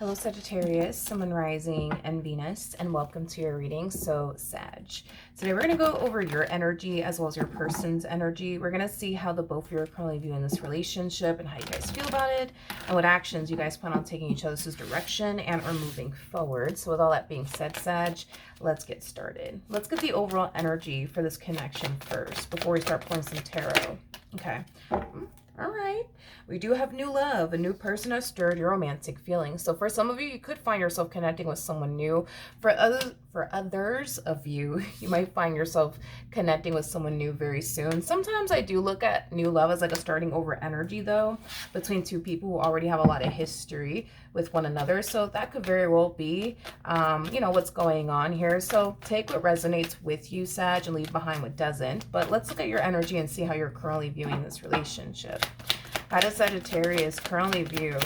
Hello Sagittarius, Sun, Moon, Rising, and Venus, and welcome to your reading. So Sag, today we're going to go over your energy as well as your person's energy. We're going to see how the both of you are currently viewing this relationship and how you guys feel about it and what actions you guys plan on taking each other's direction and or moving forward. So with all that being said, Sag, let's get started. Let's get the overall energy for this connection first before we start pulling some tarot. Okay. All right. We do have new love. A new person has stirred your romantic feelings. So for some of you, you could find yourself connecting with someone new. For others of you, you might find yourself connecting with someone new very soon. Sometimes I do look at new love as like a starting over energy, though, between two people who already have a lot of history with one another. So that could very well be, what's going on here. So take what resonates with you, Sag, and leave behind what doesn't. But let's look at your energy and see how you're currently viewing this relationship. How does Sagittarius currently view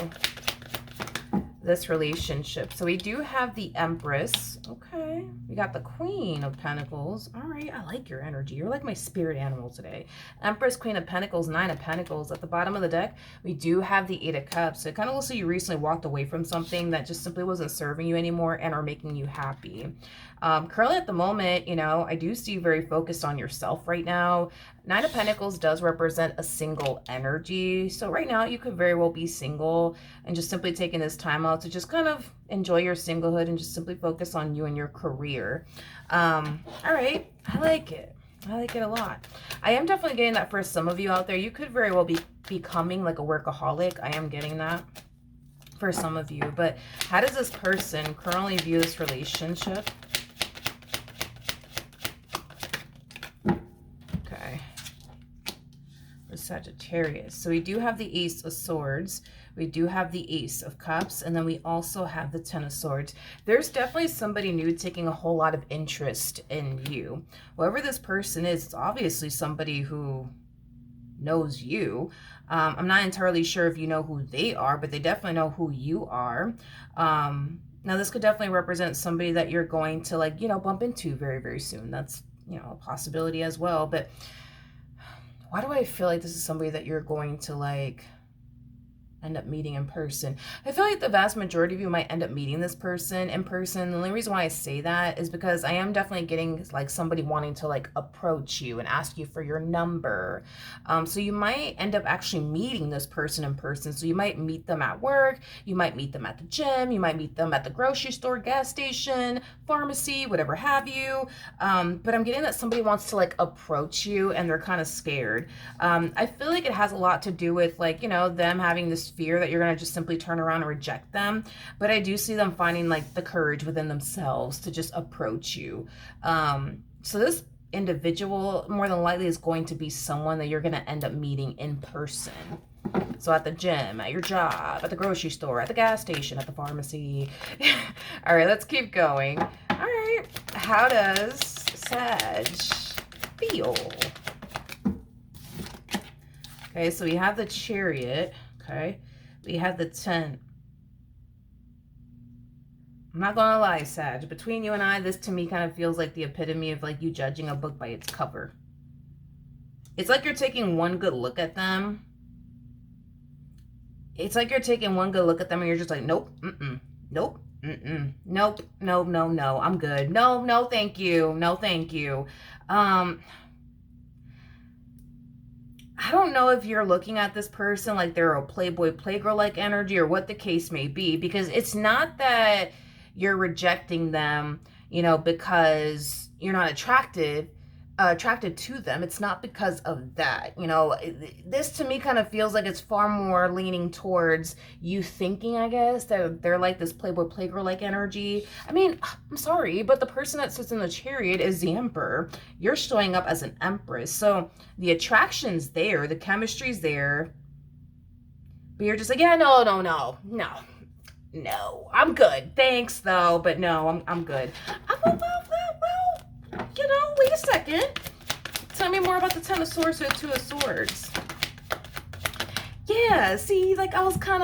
this relationship? So we do have the Empress. Okay. We got the Queen of Pentacles. All right. I like your energy. You're like my spirit animal today. Empress, Queen of Pentacles, Nine of Pentacles. At the bottom of the deck, we do have the Eight of Cups. So it kind of looks like you recently walked away from something that just simply wasn't serving you anymore and are making you happy. Currently at the moment, I do see you very focused on yourself right now. Nine of Pentacles does represent a single energy. So right now you could very well be single and just simply taking this time out to just kind of enjoy your singlehood and just simply focus on you and your career. All right. I like it. I like it a lot. I am definitely getting that for some of you out there. You could very well be becoming like a workaholic. I am getting that for some of you. But how does this person currently view this relationship? Sagittarius. So we do have the Ace of Swords. We do have the Ace of Cups. And then we also have the Ten of Swords. There's definitely somebody new taking a whole lot of interest in you. Whoever this person is, it's obviously somebody who knows you. I'm not entirely sure if you know who they are, but they definitely know who you are. Now this could definitely represent somebody that you're going to bump into very, very soon. That's, a possibility as well. But why do I feel like this is somebody that you're going to end up meeting in person? I feel like the vast majority of you might end up meeting this person in person. The only reason why I say that is because I am definitely getting somebody wanting to approach you and ask you for your number. So you might end up actually meeting this person in person. So you might meet them at work, you might meet them at the gym, you might meet them at the grocery store, gas station, pharmacy, whatever have you. But I'm getting that somebody wants to approach you and they're kind of scared. I feel like it has a lot to do with them having this fear that you're going to just simply turn around and reject them. But I do see them finding the courage within themselves to just approach you. So this individual more than likely is going to be someone that you're going to end up meeting in person. So at the gym, at your job, at the grocery store, at the gas station, at the pharmacy. All right, let's keep going. All right. How does Sag feel? Okay, so we have the Chariot. Okay, we have the 10. I'm not gonna lie, Sag. Between you and I, this to me kind of feels like the epitome of you judging a book by its cover. It's like you're taking one good look at them. It's like you're taking one good look at them and you're just like, nope, nope, nope, no, I'm good. No, thank you. No, thank you. I don't know if you're looking at this person like they're a playboy, playgirl-like energy or what the case may be, because it's not that you're rejecting them, because you're not attracted to them. It's not because of that. This to me kind of feels like it's far more leaning towards you thinking, I guess, that they're like this playboy, playgirl-like energy. I mean, I'm sorry, but the person that sits in the Chariot is the Emperor. You're showing up as an Empress. So the attraction's there, the chemistry's there, but you're just like, yeah, no, I'm good. Thanks, though, but no, I'm good. Wait a second. Tell me more about the Ten of Swords or the Two of Swords. Yeah, see, I was kind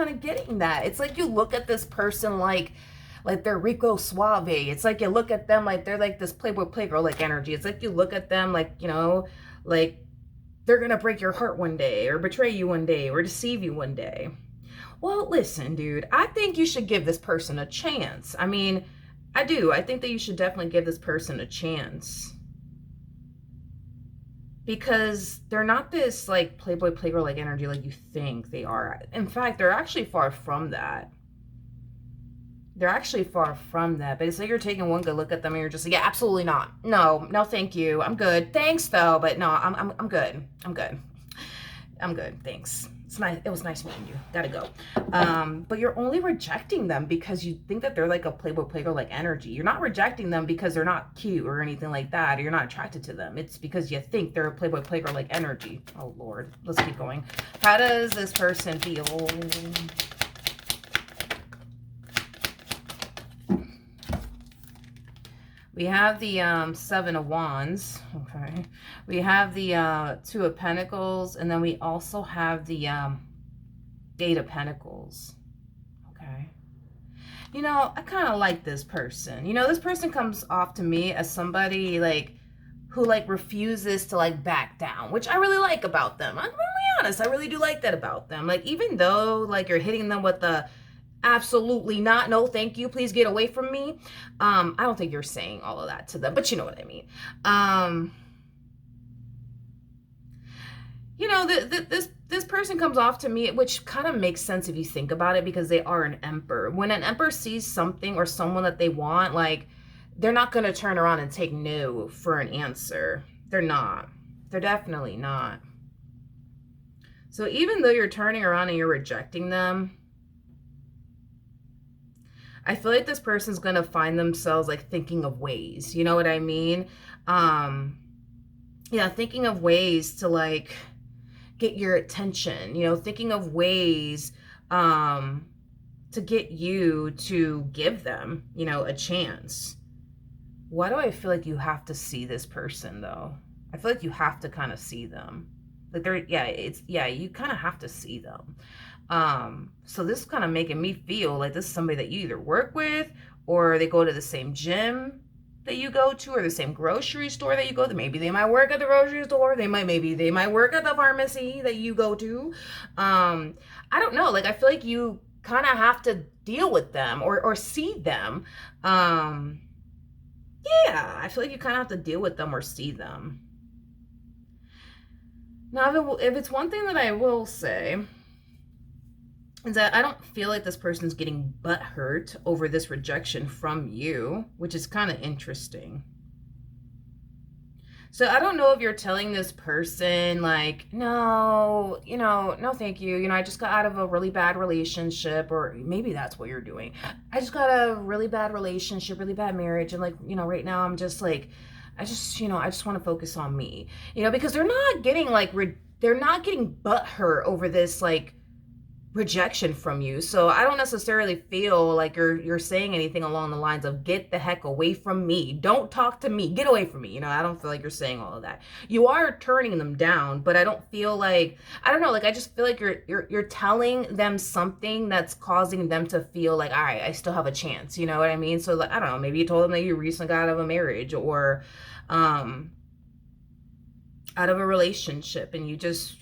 of getting that. It's like you look at this person like they're Rico Suave. It's like you look at them like they're this playboy, playgirl energy. It's like you look at them they're gonna break your heart one day or betray you one day or deceive you one day. Well, listen, dude, I think you should give this person a chance. I mean, I do. I think that you should definitely give this person a chance. Because they're not this like playboy playgirl like energy like you think they are. In fact, they're actually far from that. They're actually far from that. But it's like you're taking one good look at them and you're just like, yeah, absolutely not. No, no, thank you. I'm good. Thanks though, but no, I'm good. I'm good. I'm good. Thanks. It's nice. It was nice meeting you. Gotta go. But you're only rejecting them because you think that they're like a playboy playgirl like energy. You're not rejecting them because they're not cute or anything like that. Or you're not attracted to them. It's because you think they're a playboy playgirl like energy. Oh Lord. Let's keep going. How does this person feel? We have the Seven of Wands, okay. We have the Two of Pentacles, and then we also have the Eight of Pentacles, okay. You know, I kind of like this person. You know, this person comes off to me as somebody like who like refuses to like back down, which I really like about them. I'm really honest. I really do like that about them. Like, even though like you're hitting them with the absolutely not, no thank you, please get away from me, I don't think you're saying all of that to them, but you know what I mean. You know, this person comes off to me, which kind of makes sense if you think about it, because they are an emperor. When an emperor sees something or someone that they want, like, they're not going to turn around and take no for an answer. They're not. They're definitely not. So even though you're turning around and you're rejecting them, I feel like this person's going to find themselves like thinking of ways, you know what I mean? Yeah, thinking of ways to like get your attention, you know, thinking of ways to get you to give them, you know, a chance. Why do I feel like you have to see this person though? I feel like you have to kind of see them. Like you kind of have to see them. So this is kind of making me feel like this is somebody that you either work with, or they go to the same gym that you go to, or the same grocery store that you go to. Maybe they might work at the grocery store. Maybe they might work at the pharmacy that you go to. I don't know. Like, I feel like you kind of have to deal with them or see them. Yeah, I feel like you kind of have to deal with them or see them. Now, if it's one thing that I will say, is that I don't feel like this person's getting butthurt over this rejection from you, which is kind of interesting. So I don't know if you're telling this person like, no, you know, no thank you. You know, I just got out of a really bad relationship, or maybe that's what you're doing. I just got a really bad relationship, really bad marriage. And like, you know, right now I'm just like, I just want to focus on me, you know, because they're not getting like, they're not getting butthurt over this like rejection from you. So I don't necessarily feel like you're saying anything along the lines of get the heck away from me, don't talk to me, get away from me. You know, I don't feel like you're saying all of that. You are turning them down, but I don't feel like, I don't know, like I just feel like you're telling them something that's causing them to feel like, all right, I still have a chance, you know what I mean? So like, I don't know, maybe you told them that you recently got out of a marriage, or out of a relationship, and you just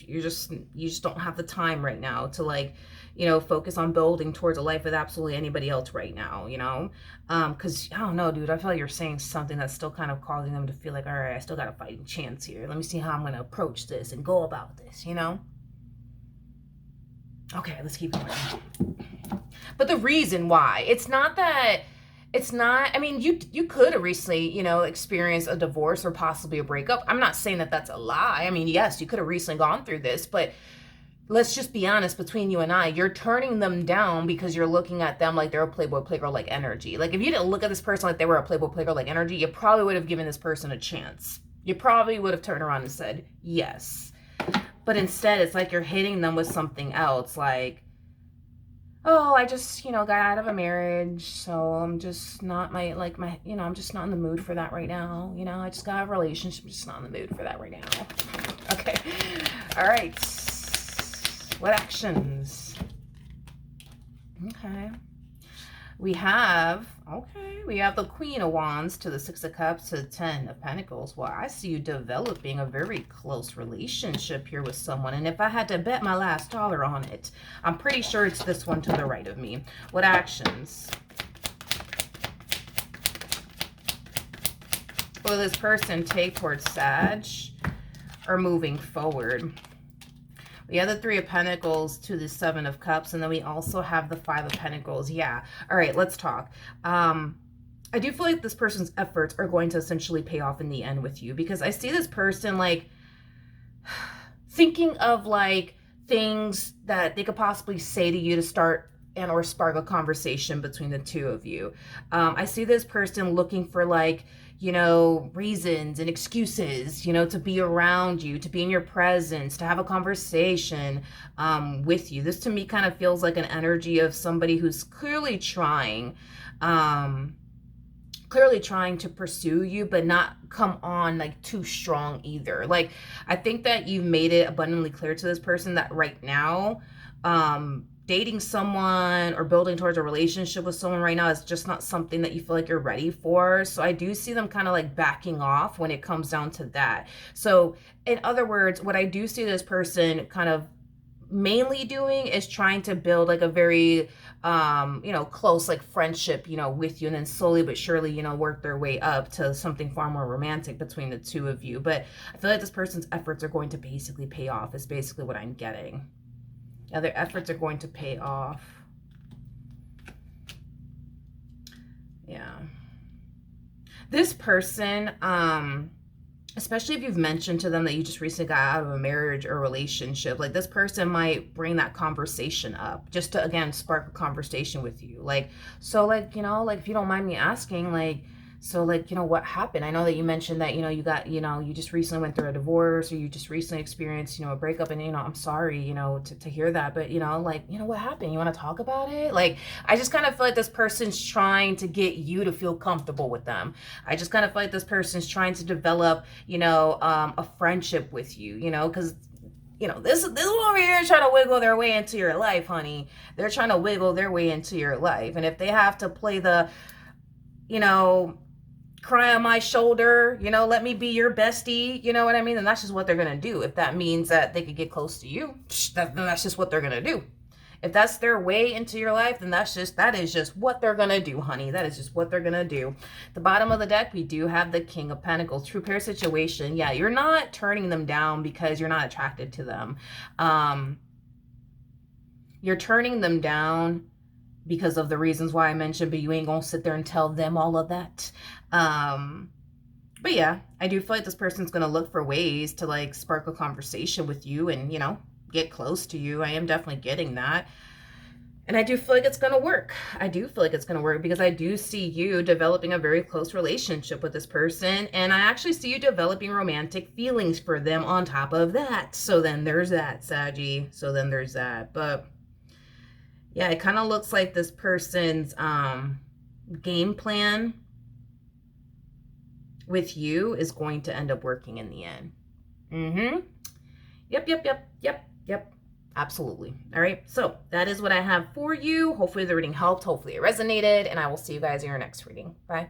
don't have the time right now to like, you know, focus on building towards a life with absolutely anybody else right now, you know, because I don't know, dude, I feel like you're saying something that's still kind of causing them to feel like, all right, I still got a fighting chance here, let me see how I'm going to approach this and go about this, you know. Okay, let's keep going. But the reason why, it's not, I mean, you could have recently, you know, experienced a divorce or possibly a breakup. I'm not saying that that's a lie. I mean, yes, you could have recently gone through this, but let's just be honest, between you and I, you're turning them down because you're looking at them like they're a playboy playgirl like energy. Like, if you didn't look at this person like they were a playboy playgirl like energy, you probably would have given this person a chance. You probably would have turned around and said yes. But instead, it's like you're hitting them with something else, like, oh, I just, you know, got out of a marriage, so I'm just not you know, I'm just not in the mood for that right now. You know, I just got a relationship, I'm just not in the mood for that right now. Okay. All right. What actions? Okay. We have, okay, we have the Queen of Wands to the Six of Cups to the Ten of Pentacles. Well, I see you developing a very close relationship here with someone. And if I had to bet my last dollar on it, I'm pretty sure it's this one to the right of me. What actions will this person take towards Sag or moving forward? We have the Three of Pentacles to the Seven of Cups, and then we also have the Five of Pentacles. Yeah. All right, let's talk. I do feel like this person's efforts are going to essentially pay off in the end with you, because I see this person like thinking of like things that they could possibly say to you to start and or spark a conversation between the two of you. I see this person looking for like, you know, reasons and excuses, you know, to be around you, to be in your presence, to have a conversation with you. This to me kind of feels like an energy of somebody who's clearly trying to pursue you, but not come on like too strong either. Like, I think that you've made it abundantly clear to this person that right now, dating someone or building towards a relationship with someone right now is just not something that you feel like you're ready for. So I do see them kind of like backing off when it comes down to that. So in other words, what I do see this person kind of mainly doing is trying to build like a very you know, close like friendship, you know, with you, and then slowly but surely, you know, work their way up to something far more romantic between the two of you. But I feel like this person's efforts are going to basically pay off, is basically what I'm getting. Yeah, their efforts are going to pay off. Yeah. This person, especially if you've mentioned to them that you just recently got out of a marriage or relationship, like this person might bring that conversation up just to, again, spark a conversation with you. Like, so like, you know, like if you don't mind me asking, like, so like, you know, what happened? I know that you mentioned that, you know, you got, you know, you just recently went through a divorce, or you just recently experienced, you know, a breakup, and, you know, I'm sorry, you know, to hear that, but, you know, like, you know, what happened? You want to talk about it? Like, I just kind of feel like this person's trying to get you to feel comfortable with them. I just kind of feel like this person's trying to develop, you know, a friendship with you, you know, because, you know, this one over here is trying to wiggle their way into your life, honey. They're trying to wiggle their way into your life. And if they have to play the, you know, cry on my shoulder, you know, let me be your bestie, you know what I mean? And that's just what they're going to do. If that means that they could get close to you, that's just what they're going to do. If that's their way into your life, then that is just what they're going to do, honey. That is just what they're going to do. The bottom of the deck, we do have the King of Pentacles. True pair situation. Yeah, you're not turning them down because you're not attracted to them. You're turning them down because of the reasons why I mentioned, but you ain't gonna sit there and tell them all of that. But yeah, I do feel like this person's gonna look for ways to like spark a conversation with you and, you know, get close to you. I am definitely getting that. And I do feel like it's gonna work. I do feel like it's gonna work because I do see you developing a very close relationship with this person. And I actually see you developing romantic feelings for them on top of that. So then there's that, Saggy. So then there's that. But yeah, it kind of looks like this person's game plan with you is going to end up working in the end. Yep. Absolutely. All right. So that is what I have for you. Hopefully the reading helped. Hopefully it resonated. And I will see you guys in your next reading. Bye.